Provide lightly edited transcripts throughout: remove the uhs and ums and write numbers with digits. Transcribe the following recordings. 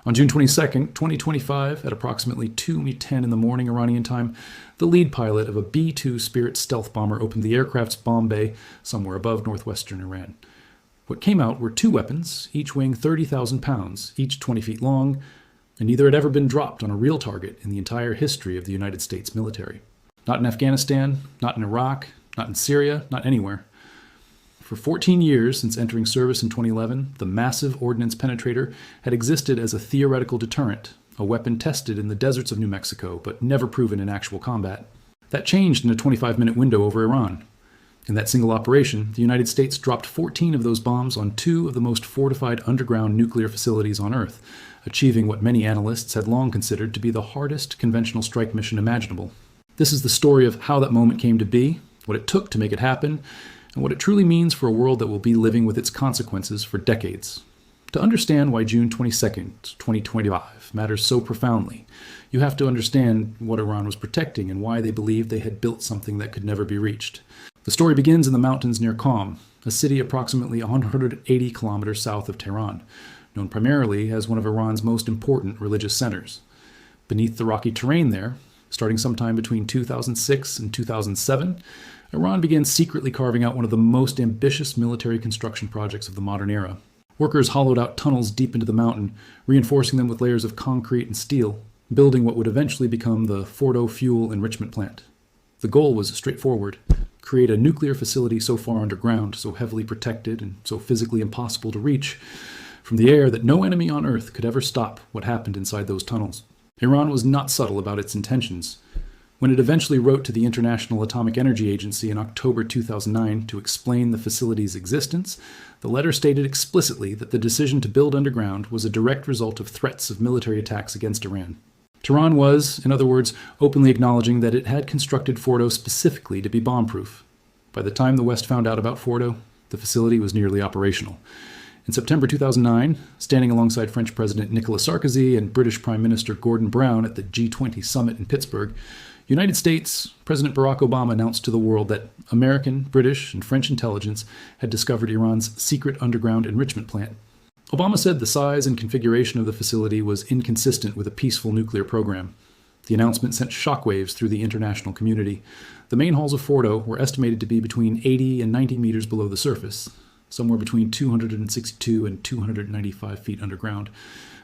On June 22nd, 2025, at approximately 2:10 in the morning Iranian time, the lead pilot of a B-2 Spirit stealth bomber opened the aircraft's bomb bay somewhere above northwestern Iran. What came out were two weapons, each weighing 30,000 pounds, each 20 feet long, and neither had ever been dropped on a real target in the entire history of the United States military. Not in Afghanistan, not in Iraq, not in Syria, not anywhere. For 14 years since entering service in 2011, the Massive Ordnance Penetrator had existed as a theoretical deterrent, a weapon tested in the deserts of New Mexico, but never proven in actual combat. That changed in a 25-minute window over Iran. In that single operation, the United States dropped 14 of those bombs on two of the most fortified underground nuclear facilities on Earth, achieving what many analysts had long considered to be the hardest conventional strike mission imaginable. This is the story of how that moment came to be, what it took to make it happen, and what it truly means for a world that will be living with its consequences for decades. To understand why June 22nd, 2025 matters so profoundly, you have to understand what Iran was protecting and why they believed they had built something that could never be reached. The story begins in the mountains near Qom, a city approximately 180 kilometers south of Tehran, known primarily as one of Iran's most important religious centers. Beneath the rocky terrain there, starting sometime between 2006 and 2007, Iran began secretly carving out one of the most ambitious military construction projects of the modern era. Workers hollowed out tunnels deep into the mountain, reinforcing them with layers of concrete and steel, building what would eventually become the Fordow fuel enrichment plant. The goal was straightforward: create a nuclear facility so far underground, so heavily protected, and so physically impossible to reach from the air that no enemy on Earth could ever stop what happened inside those tunnels. Iran was not subtle about its intentions. When it eventually wrote to the International Atomic Energy Agency in October 2009 to explain the facility's existence, the letter stated explicitly that the decision to build underground was a direct result of threats of military attacks against Iran. Tehran was, in other words, openly acknowledging that it had constructed Fordow specifically to be bomb-proof. By the time the West found out about Fordow, the facility was nearly operational. In September 2009, standing alongside French President Nicolas Sarkozy and British Prime Minister Gordon Brown at the G20 summit in Pittsburgh, United States President Barack Obama announced to the world that American, British, and French intelligence had discovered Iran's secret underground enrichment plant. Obama said the size and configuration of the facility was inconsistent with a peaceful nuclear program. The announcement sent shockwaves through the international community. The main halls of Fordow were estimated to be between 80 and 90 meters below the surface, somewhere between 262 and 295 feet underground,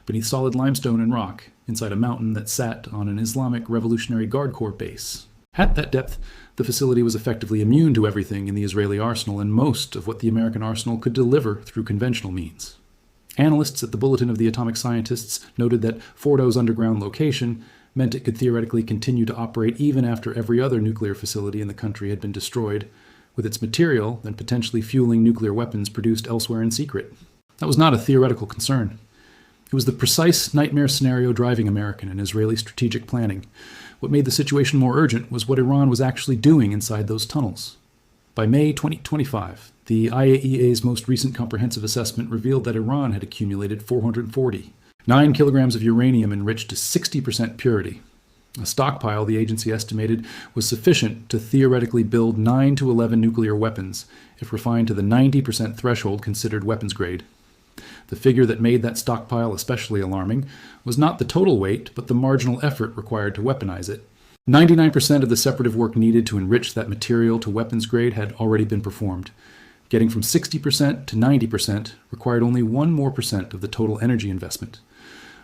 beneath solid limestone and rock, inside a mountain that sat on an Islamic Revolutionary Guard Corps base. At that depth, the facility was effectively immune to everything in the Israeli arsenal and most of what the American arsenal could deliver through conventional means. Analysts at the Bulletin of the Atomic Scientists noted that Fordow's underground location meant it could theoretically continue to operate even after every other nuclear facility in the country had been destroyed, with its material then potentially fueling nuclear weapons produced elsewhere in secret. That was not a theoretical concern. It was the precise nightmare scenario driving American and Israeli strategic planning. What made the situation more urgent was what Iran was actually doing inside those tunnels. By May 2025, the IAEA's most recent comprehensive assessment revealed that Iran had accumulated 449 kilograms of uranium enriched to 60% purity. A stockpile the agency estimated was sufficient to theoretically build 9 to 11 nuclear weapons, if refined to the 90% threshold considered weapons grade. The figure that made that stockpile especially alarming was not the total weight, but the marginal effort required to weaponize it. 99% of the separative work needed to enrich that material to weapons grade had already been performed. Getting from 60% to 90% required only 1% more of the total energy investment.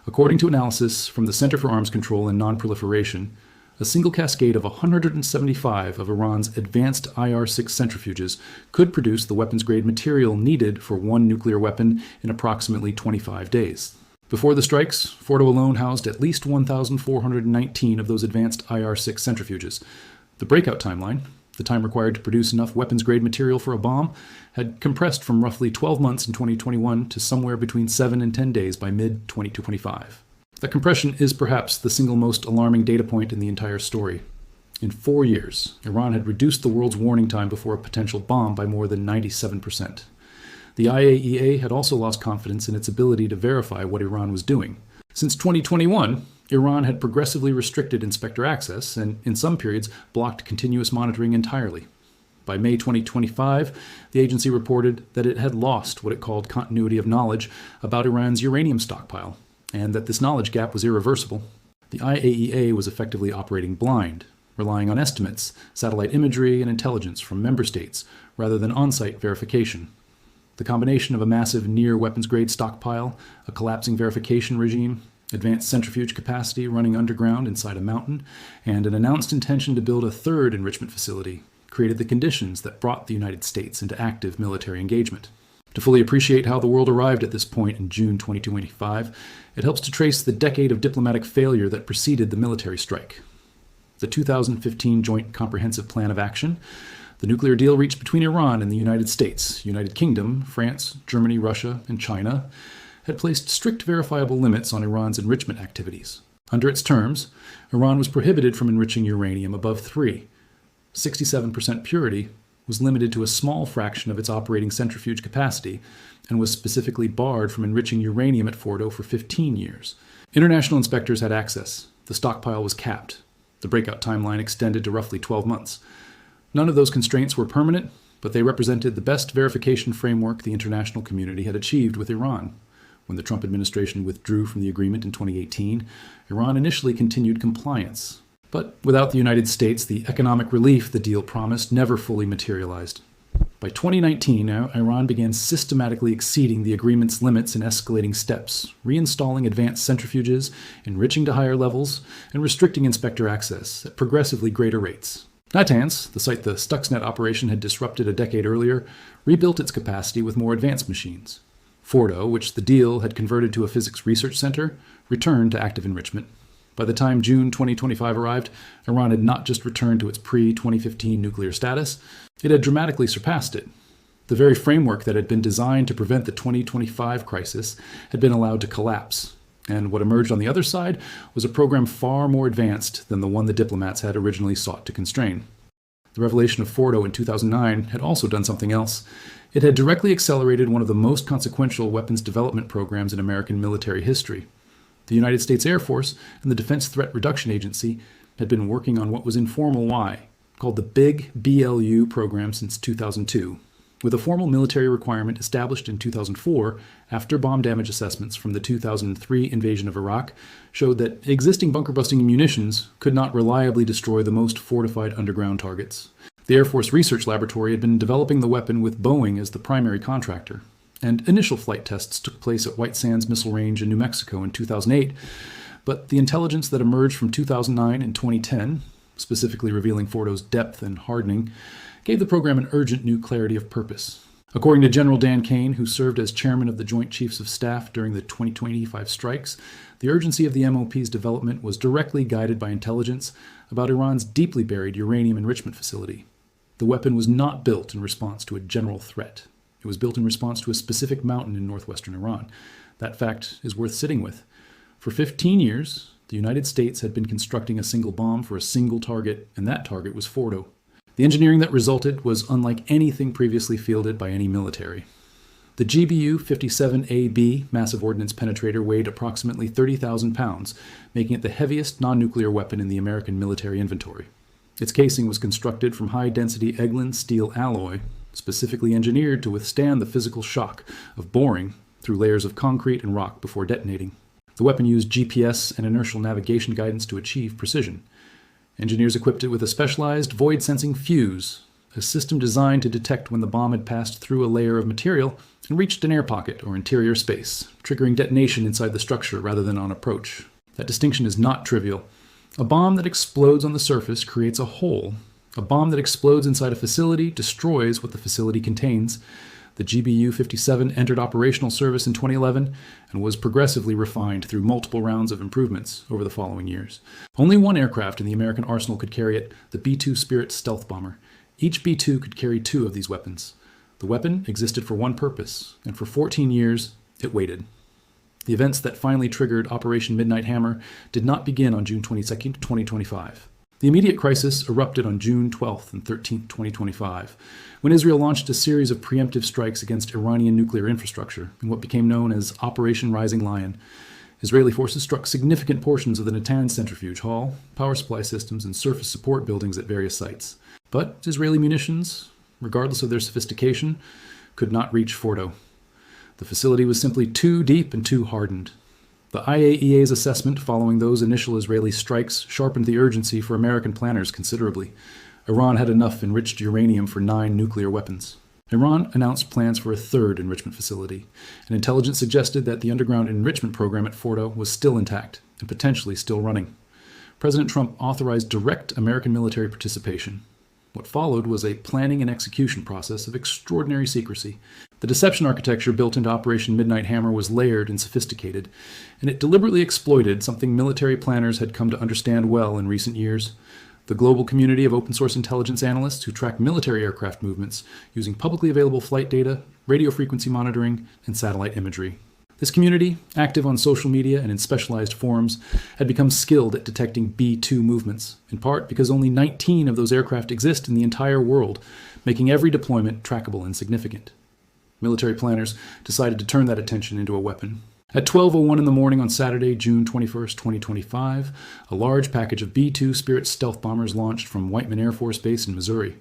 According to analysis from the Center for Arms Control and Non-Proliferation, a single cascade of 175 of Iran's advanced IR-6 centrifuges could produce the weapons-grade material needed for one nuclear weapon in approximately 25 days. Before the strikes, Fordow alone housed at least 1,419 of those advanced IR-6 centrifuges. The breakout timeline, the time required to produce enough weapons-grade material for a bomb, had compressed from roughly 12 months in 2021 to somewhere between 7 and 10 days by mid-2025. That compression is perhaps the single most alarming data point in the entire story. In 4 years, Iran had reduced the world's warning time before a potential bomb by more than 97%. The IAEA had also lost confidence in its ability to verify what Iran was doing. Since 2021, Iran had progressively restricted inspector access and, in some periods, blocked continuous monitoring entirely. By May 2025, the agency reported that it had lost what it called continuity of knowledge about Iran's uranium stockpile, and that this knowledge gap was irreversible. The IAEA was effectively operating blind, relying on estimates, satellite imagery, and intelligence from member states rather than on-site verification. The combination of a massive near-weapons-grade stockpile, a collapsing verification regime, advanced centrifuge capacity running underground inside a mountain, and an announced intention to build a third enrichment facility created the conditions that brought the United States into active military engagement. To fully appreciate how the world arrived at this point in June 2025, it helps to trace the decade of diplomatic failure that preceded the military strike. The 2015 Joint Comprehensive Plan of Action, the nuclear deal reached between Iran and the United States, United Kingdom, France, Germany, Russia, and China, had placed strict verifiable limits on Iran's enrichment activities. Under its terms, Iran was prohibited from enriching uranium above 3. 67% purity was limited to a small fraction of its operating centrifuge capacity and was specifically barred from enriching uranium at Fordow for 15 years. International inspectors had access. The stockpile was capped. The breakout timeline extended to roughly 12 months. None of those constraints were permanent, but they represented the best verification framework the international community had achieved with Iran. When the Trump administration withdrew from the agreement in 2018, Iran initially continued compliance. But without the United States, the economic relief the deal promised never fully materialized. By 2019, Iran began systematically exceeding the agreement's limits in escalating steps, reinstalling advanced centrifuges, enriching to higher levels, and restricting inspector access at progressively greater rates. Natanz, the site the Stuxnet operation had disrupted a decade earlier, rebuilt its capacity with more advanced machines. Fordow, which the deal had converted to a physics research center, returned to active enrichment. By the time June 2025 arrived, Iran had not just returned to its pre-2015 nuclear status, it had dramatically surpassed it. The very framework that had been designed to prevent the 2025 crisis had been allowed to collapse, and what emerged on the other side was a program far more advanced than the one the diplomats had originally sought to constrain. The revelation of Fordow in 2009 had also done something else. It had directly accelerated one of the most consequential weapons development programs in American military history. The United States Air Force and the Defense Threat Reduction Agency had been working on what was informal Y, called the Big BLU program since 2002, with a formal military requirement established in 2004 after bomb damage assessments from the 2003 invasion of Iraq showed that existing bunker-busting munitions could not reliably destroy the most fortified underground targets. The Air Force Research Laboratory had been developing the weapon with Boeing as the primary contractor, and initial flight tests took place at White Sands Missile Range in New Mexico in 2008, but the intelligence that emerged from 2009 and 2010, specifically revealing Fordow's depth and hardening, gave the program an urgent new clarity of purpose. According to General Dan Kane, who served as chairman of the Joint Chiefs of Staff during the 2025 strikes, the urgency of the MOP's development was directly guided by intelligence about Iran's deeply buried uranium enrichment facility. The weapon was not built in response to a general threat. It was built in response to a specific mountain in northwestern Iran. That fact is worth sitting with. For 15 years, the United States had been constructing a single bomb for a single target, and that target was Fordow. The engineering that resulted was unlike anything previously fielded by any military. The GBU-57 Massive Ordnance Penetrator weighed approximately 30,000 pounds, making it the heaviest non-nuclear weapon in the American military inventory. Its casing was constructed from high-density Eglin steel alloy, specifically engineered to withstand the physical shock of boring through layers of concrete and rock before detonating. The weapon used GPS and inertial navigation guidance to achieve precision. Engineers equipped it with a specialized void-sensing fuse, a system designed to detect when the bomb had passed through a layer of material and reached an air pocket or interior space, triggering detonation inside the structure rather than on approach. That distinction is not trivial. A bomb that explodes on the surface creates a hole. A bomb that explodes inside a facility destroys what the facility contains. The GBU-57 entered operational service in 2011 and was progressively refined through multiple rounds of improvements over the following years. Only one aircraft in the American arsenal could carry it, the B-2 Spirit stealth bomber. Each B-2 could carry 2 of these weapons. The weapon existed for one purpose, and for 14 years, it waited. The events that finally triggered Operation Midnight Hammer did not begin on June 22, 2025. The immediate crisis erupted on June 12 and 13, 2025, when Israel launched a series of preemptive strikes against Iranian nuclear infrastructure in what became known as Operation Rising Lion. Israeli forces struck significant portions of the Natanz centrifuge hall, power supply systems, and surface support buildings at various sites. But Israeli munitions, regardless of their sophistication, could not reach Fordow. The facility was simply too deep and too hardened. The IAEA's assessment following those initial Israeli strikes sharpened the urgency for American planners considerably. Iran had enough enriched uranium for 9 nuclear weapons. Iran announced plans for a third enrichment facility, and intelligence suggested that the underground enrichment program at Fordow was still intact and potentially still running. President Trump authorized direct American military participation. What followed was a planning and execution process of extraordinary secrecy. The deception architecture built into Operation Midnight Hammer was layered and sophisticated, and it deliberately exploited something military planners had come to understand well in recent years: the global community of open-source intelligence analysts who track military aircraft movements using publicly available flight data, radio frequency monitoring, and satellite imagery. This community, active on social media and in specialized forums, had become skilled at detecting B-2 movements, in part because only 19 of those aircraft exist in the entire world, making every deployment trackable and significant. Military planners decided to turn that attention into a weapon. At 12:01 in the morning on Saturday, June 21st, 2025, a large package of B-2 Spirit stealth bombers launched from Whiteman Air Force Base in Missouri.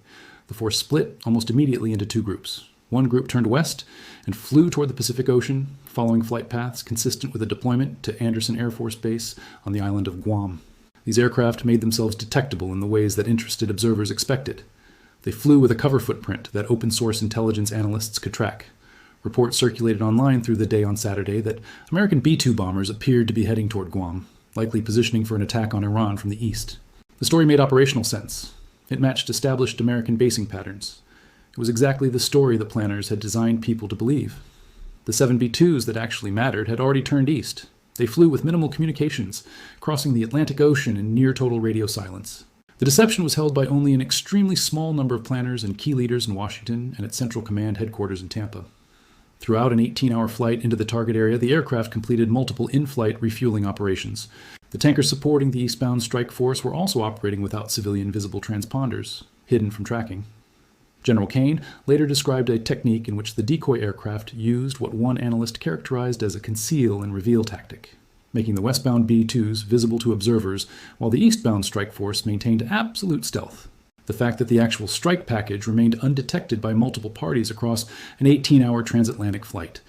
The force split almost immediately into 2 groups. One group turned west and flew toward the Pacific Ocean, following flight paths consistent with a deployment to Andersen Air Force Base on the island of Guam. These aircraft made themselves detectable in the ways that interested observers expected. They flew with a cover footprint that open-source intelligence analysts could track. Reports circulated online through the day on Saturday that American B-2 bombers appeared to be heading toward Guam, likely positioning for an attack on Iran from the east. The story made operational sense. It matched established American basing patterns. It was exactly the story that planners had designed people to believe. The 7 B-2s that actually mattered had already turned east. They flew with minimal communications, crossing the Atlantic Ocean in near-total radio silence. The deception was held by only an extremely small number of planners and key leaders in Washington and at Central Command headquarters in Tampa. Throughout an 18-hour flight into the target area, the aircraft completed multiple in-flight refueling operations. The tankers supporting the eastbound strike force were also operating without civilian visible transponders, hidden from tracking. General Kane later described a technique in which the decoy aircraft used what one analyst characterized as a conceal and reveal tactic, making the westbound B-2s visible to observers while the eastbound strike force maintained absolute stealth. The fact that the actual strike package remained undetected by multiple parties across an 18-hour transatlantic flight,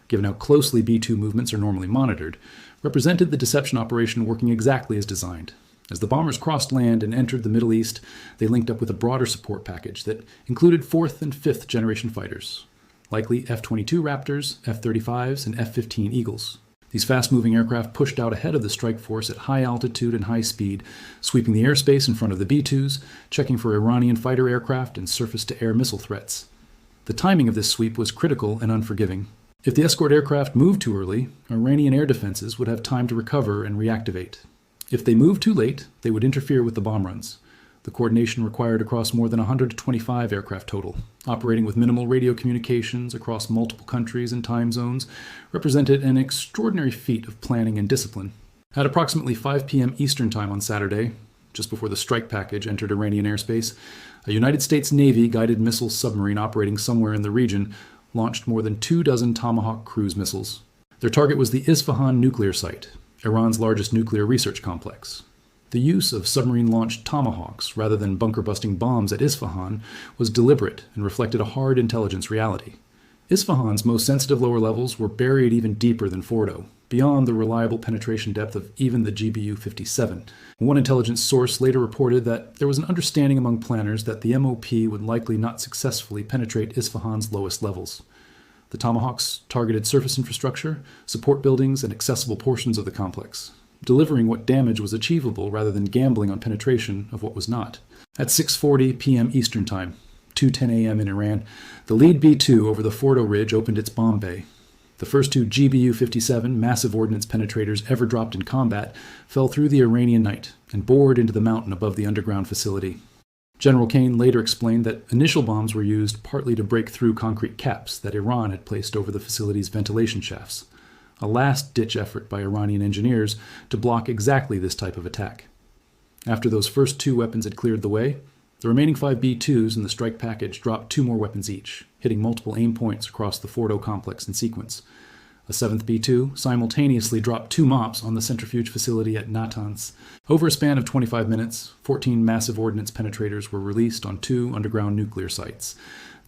given how closely B-2 movements are normally monitored, represented the deception operation working exactly as designed. As the bombers crossed land and entered the Middle East, they linked up with a broader support package that included 4th and 5th generation fighters, likely F-22 Raptors, F-35s, and F-15 Eagles. These fast-moving aircraft pushed out ahead of the strike force at high altitude and high speed, sweeping the airspace in front of the B-2s, checking for Iranian fighter aircraft and surface-to-air missile threats. The timing of this sweep was critical and unforgiving. If the escort aircraft moved too early, Iranian air defenses would have time to recover and reactivate. If they moved too late, they would interfere with the bomb runs. The coordination required across more than 125 aircraft total, operating with minimal radio communications across multiple countries and time zones, represented an extraordinary feat of planning and discipline. At approximately 5 p.m. Eastern Time on Saturday, just before the strike package entered Iranian airspace, a United States Navy guided missile submarine operating somewhere in the region launched more than 24 Tomahawk cruise missiles. Their target was the Isfahan nuclear site, Iran's largest nuclear research complex. The use of submarine-launched Tomahawks rather than bunker-busting bombs at Isfahan was deliberate and reflected a hard intelligence reality. Isfahan's most sensitive lower levels were buried even deeper than Fordow, beyond the reliable penetration depth of even the GBU-57. One intelligence source later reported that there was an understanding among planners that the MOP would likely not successfully penetrate Isfahan's lowest levels. The Tomahawks targeted surface infrastructure, support buildings, and accessible portions of the complex, delivering what damage was achievable rather than gambling on penetration of what was not. At 6:40 p.m. Eastern Time, 2:10 a.m. in Iran, the lead B-2 over the Fordow Ridge opened its bomb bay. The first 2 GBU-57 Massive Ordnance Penetrators ever dropped in combat fell through the Iranian night and bored into the mountain above the underground facility. General Kane later explained that initial bombs were used partly to break through concrete caps that Iran had placed over the facility's ventilation shafts, a last-ditch effort by Iranian engineers to block exactly this type of attack. After those first 2 weapons had cleared the way, the remaining 5 B-2s in the strike package dropped 2 more weapons each, hitting multiple aim points across the Fordow complex in sequence. A 7th B-2 simultaneously dropped 2 MOPs on the centrifuge facility at Natanz. Over a span of 25 minutes, 14 massive ordnance penetrators were released on 2 underground nuclear sites.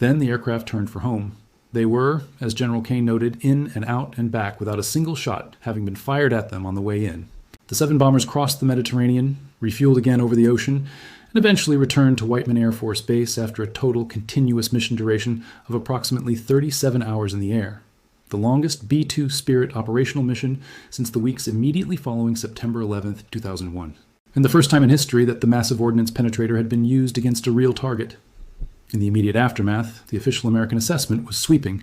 Then the aircraft turned for home, They were, as General Kane noted, in and out and back without a single shot having been fired at them on the way in. The 7 bombers crossed the Mediterranean, refueled again over the ocean, and eventually returned to Whiteman Air Force Base after a total continuous mission duration of approximately 37 hours in the air, the longest B-2 Spirit operational mission since the weeks immediately following September 11, 2001, and the first time in history that the Massive Ordnance Penetrator had been used against a real target. In the immediate aftermath, the official American assessment was sweeping.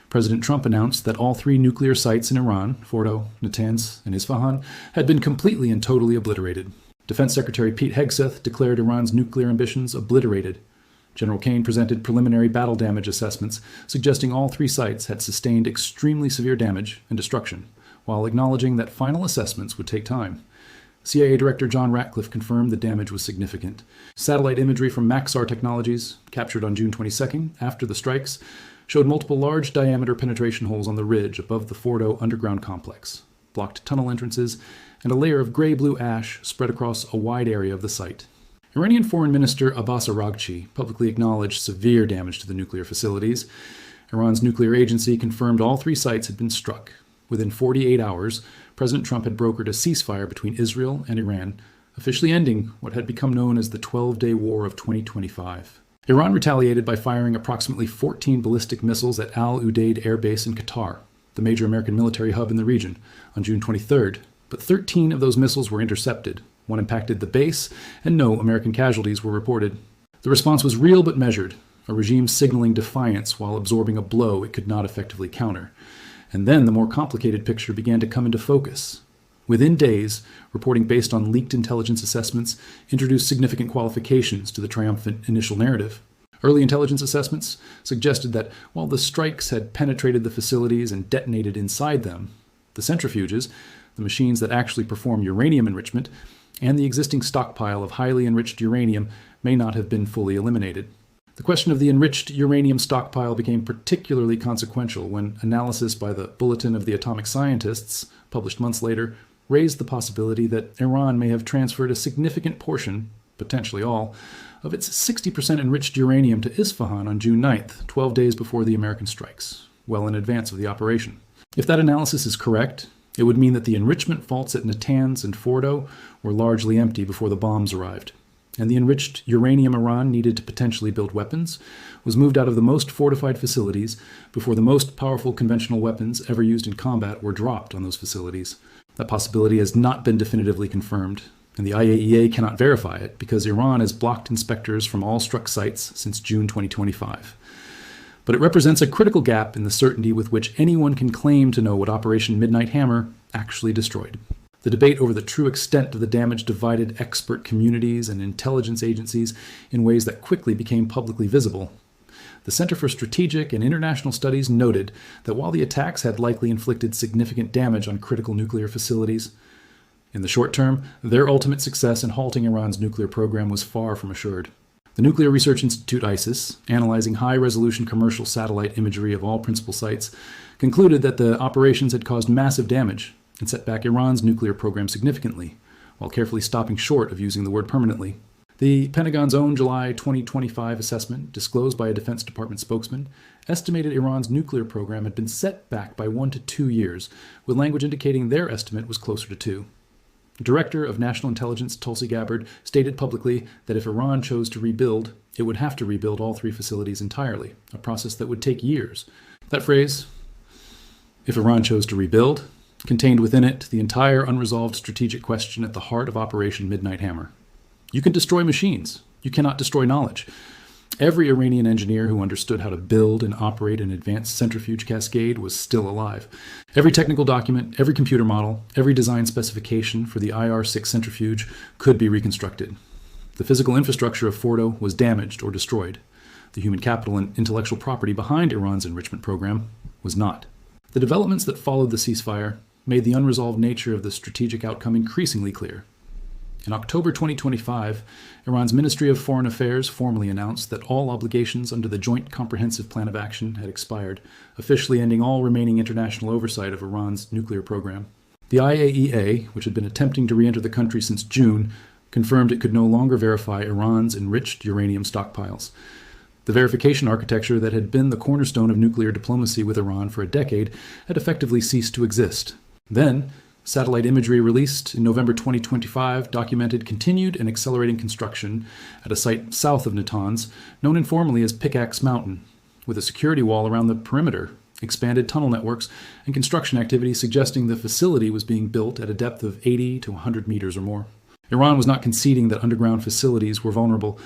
President Trump announced that all 3 nuclear sites in Iran, Fordow, Natanz, and Isfahan, had been completely and totally obliterated. Defense Secretary Pete Hegseth declared Iran's nuclear ambitions obliterated. General Kane presented preliminary battle damage assessments, suggesting all 3 sites had sustained extremely severe damage and destruction, while acknowledging that final assessments would take time. CIA Director John Ratcliffe confirmed the damage was significant. Satellite imagery from Maxar Technologies, captured on June 22nd, after the strikes, showed multiple large-diameter penetration holes on the ridge above the Fordow underground complex, blocked tunnel entrances, and a layer of gray-blue ash spread across a wide area of the site. Iranian Foreign Minister Abbas Araghchi publicly acknowledged severe damage to the nuclear facilities. Iran's nuclear agency confirmed all 3 sites had been struck. Within 48 hours, President Trump had brokered a ceasefire between Israel and Iran, officially ending what had become known as the 12-day war of 2025. Iran retaliated by firing approximately 14 ballistic missiles at Al Udeid Air Base in Qatar, the major American military hub in the region, on June 23rd, but 13 of those missiles were intercepted. 1 impacted the base, and no American casualties were reported. The response was real but measured, a regime signaling defiance while absorbing a blow it could not effectively counter. And then the more complicated picture began to come into focus. Within days, reporting based on leaked intelligence assessments introduced significant qualifications to the triumphant initial narrative. Early intelligence assessments suggested that while the strikes had penetrated the facilities and detonated inside them, the centrifuges, the machines that actually perform uranium enrichment, and the existing stockpile of highly enriched uranium may not have been fully eliminated. The question of the enriched uranium stockpile became particularly consequential when analysis by the Bulletin of the Atomic Scientists, published months later, raised the possibility that Iran may have transferred a significant portion, potentially all, of its 60% enriched uranium to Isfahan on June 9th, 12 days before the American strikes, well in advance of the operation. If that analysis is correct, it would mean that the enrichment faults at Natanz and Fordow were largely empty before the bombs arrived, and the enriched uranium Iran needed to potentially build weapons was moved out of the most fortified facilities before the most powerful conventional weapons ever used in combat were dropped on those facilities. That possibility has not been definitively confirmed, and the IAEA cannot verify it because Iran has blocked inspectors from all struck sites since June 2025. But it represents a critical gap in the certainty with which anyone can claim to know what Operation Midnight Hammer actually destroyed. The debate over the true extent of the damage divided expert communities and intelligence agencies in ways that quickly became publicly visible. The Center for Strategic and International Studies noted that while the attacks had likely inflicted significant damage on critical nuclear facilities, in the short term, their ultimate success in halting Iran's nuclear program was far from assured. The Nuclear Research Institute, ISIS, analyzing high-resolution commercial satellite imagery of all principal sites, concluded that the operations had caused massive damage and set back Iran's nuclear program significantly, while carefully stopping short of using the word permanently. The Pentagon's own July 2025 assessment, disclosed by a Defense Department spokesman, estimated Iran's nuclear program had been set back by 1 to 2 years, with language indicating their estimate was closer to 2. Director of National Intelligence Tulsi Gabbard stated publicly that if Iran chose to rebuild, it would have to rebuild all 3 facilities entirely, a process that would take years. That phrase, if Iran chose to rebuild, contained within it the entire unresolved strategic question at the heart of Operation Midnight Hammer. You can destroy machines. You cannot destroy knowledge. Every Iranian engineer who understood how to build and operate an advanced centrifuge cascade was still alive. Every technical document, every computer model, every design specification for the IR-6 centrifuge could be reconstructed. The physical infrastructure of Fordow was damaged or destroyed. The human capital and intellectual property behind Iran's enrichment program was not. The developments that followed the ceasefire made the unresolved nature of the strategic outcome increasingly clear. In October 2025, Iran's Ministry of Foreign Affairs formally announced that all obligations under the Joint Comprehensive Plan of Action had expired, officially ending all remaining international oversight of Iran's nuclear program. The IAEA, which had been attempting to re-enter the country since June, confirmed it could no longer verify Iran's enriched uranium stockpiles. The verification architecture that had been the cornerstone of nuclear diplomacy with Iran for a decade had effectively ceased to exist. Then, satellite imagery released in November 2025 documented continued and accelerating construction at a site south of Natanz, known informally as Pickaxe Mountain, with a security wall around the perimeter, expanded tunnel networks, and construction activity suggesting the facility was being built at a depth of 80 to 100 meters or more. Iran was not conceding that underground facilities were vulnerable.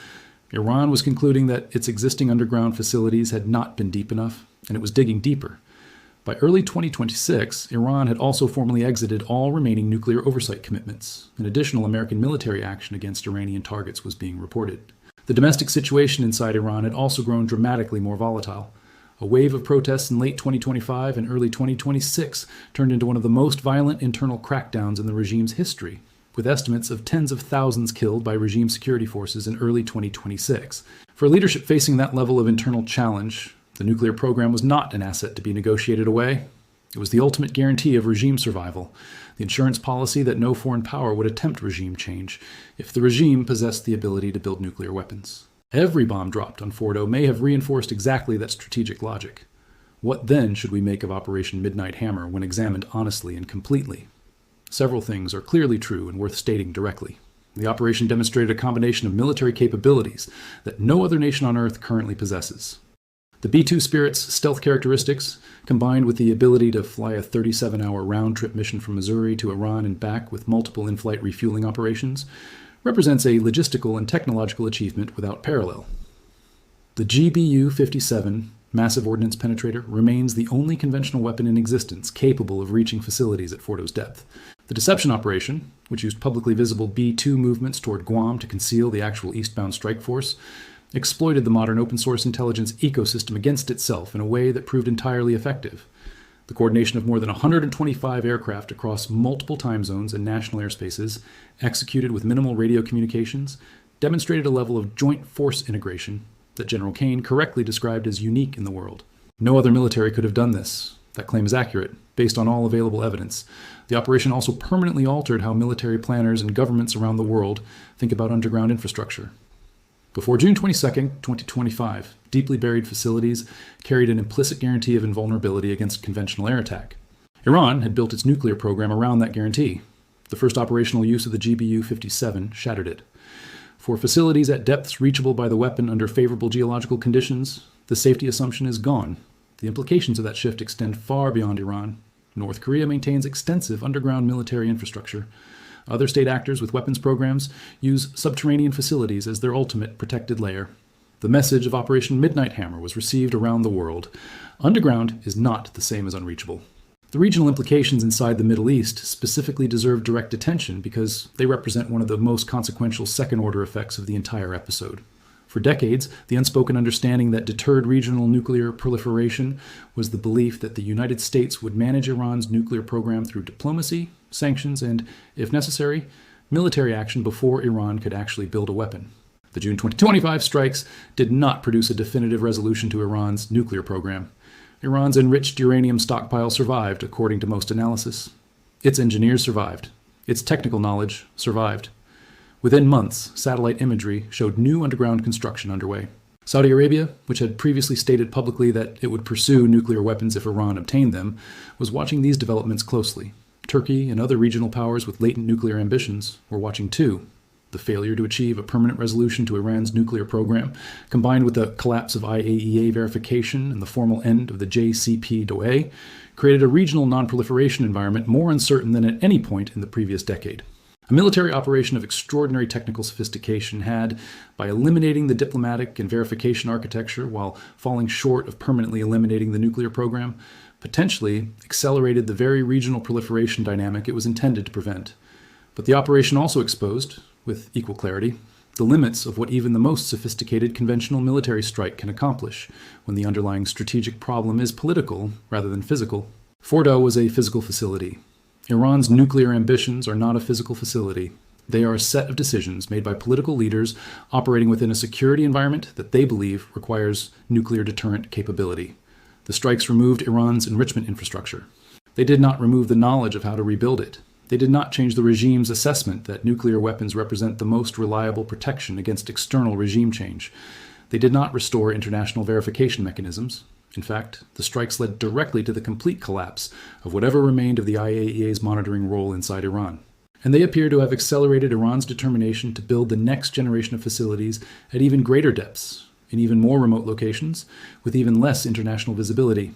Iran was concluding that its existing underground facilities had not been deep enough, and it was digging deeper. By early 2026, Iran had also formally exited all remaining nuclear oversight commitments, and additional American military action against Iranian targets was being reported. The domestic situation inside Iran had also grown dramatically more volatile. A wave of protests in late 2025 and early 2026 turned into one of the most violent internal crackdowns in the regime's history, with estimates of tens of thousands killed by regime security forces in early 2026. For leadership facing that level of internal challenge, the nuclear program was not an asset to be negotiated away. It was the ultimate guarantee of regime survival, the insurance policy that no foreign power would attempt regime change if the regime possessed the ability to build nuclear weapons. Every bomb dropped on Fordow may have reinforced exactly that strategic logic. What then should we make of Operation Midnight Hammer when examined honestly and completely? Several things are clearly true and worth stating directly. The operation demonstrated a combination of military capabilities that no other nation on Earth currently possesses. The B-2 Spirit's stealth characteristics, combined with the ability to fly a 37-hour round-trip mission from Missouri to Iran and back with multiple in-flight refueling operations, represents a logistical and technological achievement without parallel. The GBU-57 Massive Ordnance Penetrator remains the only conventional weapon in existence capable of reaching facilities at Fordow's depth. The deception operation, which used publicly visible B-2 movements toward Guam to conceal the actual eastbound strike force, exploited the modern open-source intelligence ecosystem against itself in a way that proved entirely effective. The coordination of more than 125 aircraft across multiple time zones and national airspaces, executed with minimal radio communications, demonstrated a level of joint force integration that General Kane correctly described as unique in the world. No other military could have done this. That claim is accurate, based on all available evidence. The operation also permanently altered how military planners and governments around the world think about underground infrastructure. Before June 22, 2025, deeply buried facilities carried an implicit guarantee of invulnerability against conventional air attack. Iran had built its nuclear program around that guarantee. The first operational use of the GBU-57 shattered it. For facilities at depths reachable by the weapon under favorable geological conditions, the safety assumption is gone. The implications of that shift extend far beyond Iran. North Korea maintains extensive underground military infrastructure. Other state actors with weapons programs use subterranean facilities as their ultimate protected layer. The message of Operation Midnight Hammer was received around the world. Underground is not the same as unreachable. The regional implications inside the Middle East specifically deserve direct attention because they represent one of the most consequential second-order effects of the entire episode. For decades, the unspoken understanding that deterred regional nuclear proliferation was the belief that the United States would manage Iran's nuclear program through diplomacy, sanctions, and, if necessary, military action before Iran could actually build a weapon. The June 2025 strikes did not produce a definitive resolution to Iran's nuclear program. Iran's enriched uranium stockpile survived, according to most analysis. Its engineers survived. Its technical knowledge survived. Within months, satellite imagery showed new underground construction underway. Saudi Arabia, which had previously stated publicly that it would pursue nuclear weapons if Iran obtained them, was watching these developments closely. Turkey and other regional powers with latent nuclear ambitions were watching too. The failure to achieve a permanent resolution to Iran's nuclear program, combined with the collapse of IAEA verification and the formal end of the JCPOA, created a regional non-proliferation environment more uncertain than at any point in the previous decade. A military operation of extraordinary technical sophistication had, by eliminating the diplomatic and verification architecture while falling short of permanently eliminating the nuclear program, potentially accelerated the very regional proliferation dynamic it was intended to prevent. But the operation also exposed, with equal clarity, the limits of what even the most sophisticated conventional military strike can accomplish when the underlying strategic problem is political rather than physical. Fordow was a physical facility. Iran's nuclear ambitions are not a physical facility. They are a set of decisions made by political leaders operating within a security environment that they believe requires nuclear deterrent capability. The strikes removed Iran's enrichment infrastructure. They did not remove the knowledge of how to rebuild it. They did not change the regime's assessment that nuclear weapons represent the most reliable protection against external regime change. They did not restore international verification mechanisms. In fact, the strikes led directly to the complete collapse of whatever remained of the IAEA's monitoring role inside Iran. And they appear to have accelerated Iran's determination to build the next generation of facilities at even greater depths, in even more remote locations, with even less international visibility.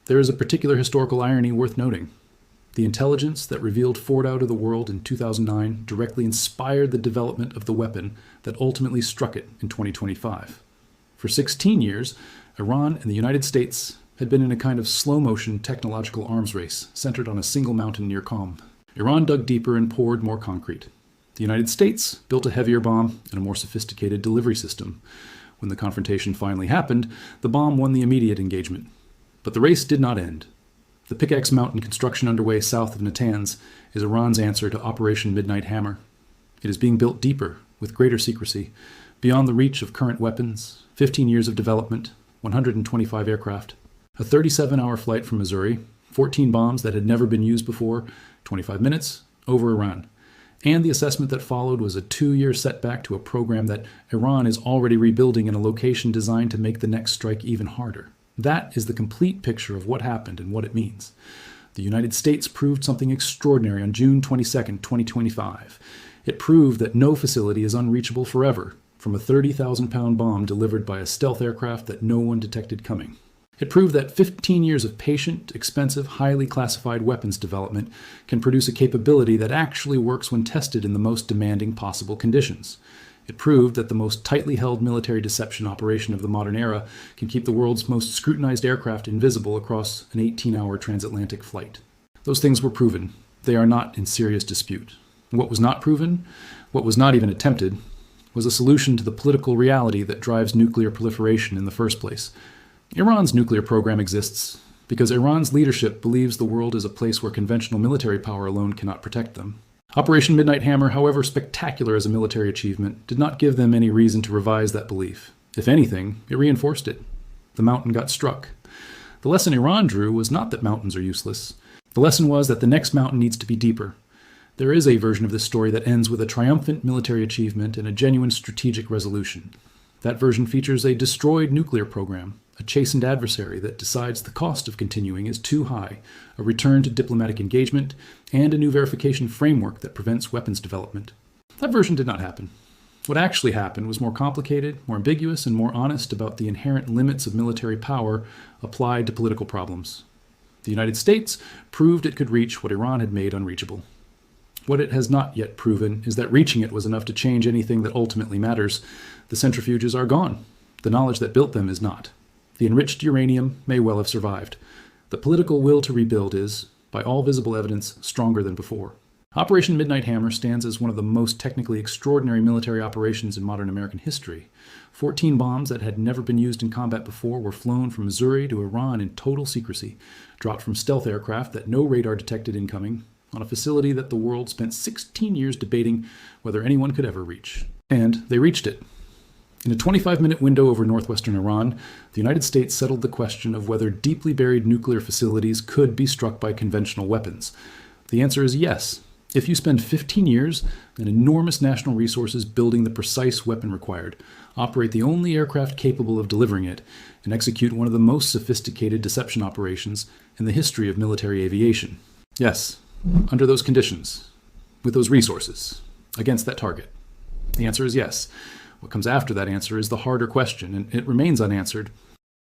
There is a particular historical irony worth noting. The intelligence that revealed Fordow to the world in 2009 directly inspired the development of the weapon that ultimately struck it in 2025. For 16 years, Iran and the United States had been in a kind of slow-motion technological arms race centered on a single mountain near Qom. Iran dug deeper and poured more concrete. The United States built a heavier bomb and a more sophisticated delivery system. When the confrontation finally happened, the bomb won the immediate engagement. But the race did not end. The Pickaxe Mountain construction underway south of Natanz is Iran's answer to Operation Midnight Hammer. It is being built deeper, with greater secrecy, beyond the reach of current weapons, 15 years of development, 125 aircraft, a 37-hour flight from Missouri, 14 bombs that had never been used before, 25 minutes, over Iran. And the assessment that followed was a 2-year setback to a program that Iran is already rebuilding in a location designed to make the next strike even harder. That is the complete picture of what happened and what it means. The United States proved something extraordinary on June 22, 2025. It proved that no facility is unreachable forever, from a 30,000-pound bomb delivered by a stealth aircraft that no one detected coming. It proved that 15 years of patient, expensive, highly classified weapons development can produce a capability that actually works when tested in the most demanding possible conditions. It proved that the most tightly held military deception operation of the modern era can keep the world's most scrutinized aircraft invisible across an 18-hour transatlantic flight. Those things were proven. They are not in serious dispute. What was not proven, what was not even attempted, was a solution to the political reality that drives nuclear proliferation in the first place. Iran's nuclear program exists because Iran's leadership believes the world is a place where conventional military power alone cannot protect them. Operation Midnight Hammer, however spectacular as a military achievement, did not give them any reason to revise that belief. If anything, it reinforced it. The mountain got struck. The lesson Iran drew was not that mountains are useless. The lesson was that the next mountain needs to be deeper. There is a version of this story that ends with a triumphant military achievement and a genuine strategic resolution. That version features a destroyed nuclear program, a chastened adversary that decides the cost of continuing is too high, a return to diplomatic engagement, and a new verification framework that prevents weapons development. That version did not happen. What actually happened was more complicated, more ambiguous, and more honest about the inherent limits of military power applied to political problems. The United States proved it could reach what Iran had made unreachable. What it has not yet proven is that reaching it was enough to change anything that ultimately matters. The centrifuges are gone. The knowledge that built them is not. The enriched uranium may well have survived. The political will to rebuild is, by all visible evidence, stronger than before. Operation Midnight Hammer stands as one of the most technically extraordinary military operations in modern American history. 14 bombs that had never been used in combat before were flown from Missouri to Iran in total secrecy, dropped from stealth aircraft that no radar detected incoming, on a facility that the world spent 16 years debating whether anyone could ever reach. And they reached it. In a 25-minute window over northwestern Iran, the United States settled the question of whether deeply buried nuclear facilities could be struck by conventional weapons. The answer is yes. If you spend 15 years and enormous national resources building the precise weapon required, operate the only aircraft capable of delivering it, and execute one of the most sophisticated deception operations in the history of military aviation. Yes, under those conditions, with those resources, against that target. The answer is yes. What comes after that answer is the harder question, and it remains unanswered